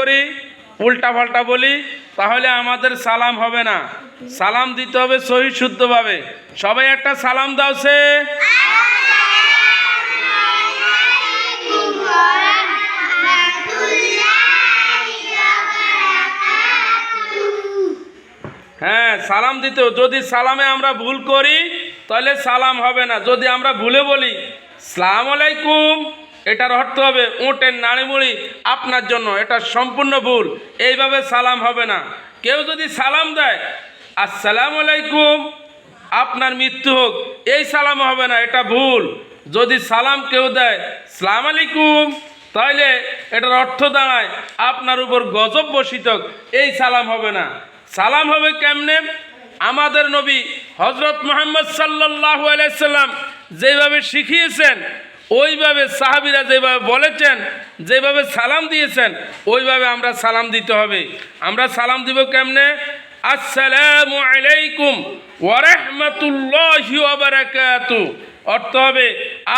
করি, উল্টা পাল্টা বলি, তাহলে আমাদের সালাম হবে না। সালাম দিতে হবে সহি শুদ্ধভাবে। সবাই একটা সালাম দাও সে। হ্যাঁ, সালাম দিতে হবে। যদি সালামে আমরা ভুল করি তাহলে সালাম হবে না। যদি আমরা ভুলে বলি সালাম আলাইকুম, এটার অর্থ হবে উটের নাড়িমুড়ি আপনার জন্য, এটা সম্পূর্ণ ভুল। এইভাবে সালাম হবে না। কেউ যদি সালাম দেয় আসসালামু আলাইকুম, আপনার মৃত্যু হোক, এই সালাম হবে না, এটা ভুল। যদি সালাম কেউ দেয় সালাম আলাইকুম, তাহলে এটার অর্থ দাঁড়ায় আপনার উপর গজব বর্ষিত হোক, এই সালাম হবে না। সালাম হবে কেমনে? আমাদের নবী হযরত মুহাম্মদ সাল্লাল্লাহু আলাইহি সাল্লাম যেভাবে শিখিয়েছেন, ওইভাবে সাহাবীরা যেভাবে বলেছেন, যেভাবে সালাম দিয়েছেন, ওইভাবে আমরা সালাম দিতে হবে। আমরা সালাম দিব কেমনে? আসসালামু আলাইকুম ওয়া রাহমাতুল্লাহি ওয়া বারাকাতুহু। অর্থ হবে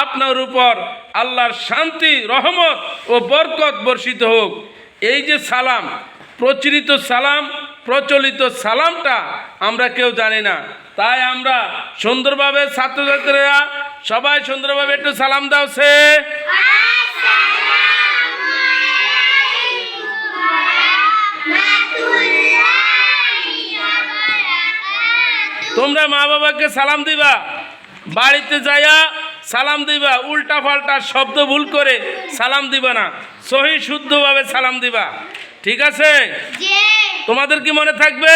আপনার উপর আল্লাহর শান্তি, রহমত ও বরকত বর্ষিত হোক। এই যে সালাম, প্রচলিত সালাম, প্রচলিত সালামটা আমরা কেউ জানি না। তাই আমরা সুন্দরভাবে, ছাত্রছাত্রীরা সবাই সুন্দরভাবে একটু সালাম দাও সে। তোমরা মা বাবাকে সালাম দিবা, বাড়িতে যাইয়া সালাম দিবা, উল্টা পাল্টা শব্দ ভুল করে সালাম দিবা না, সহি শুদ্ধভাবে সালাম দিবা। ঠিক আছে? তোমাদের কি মনে থাকবে?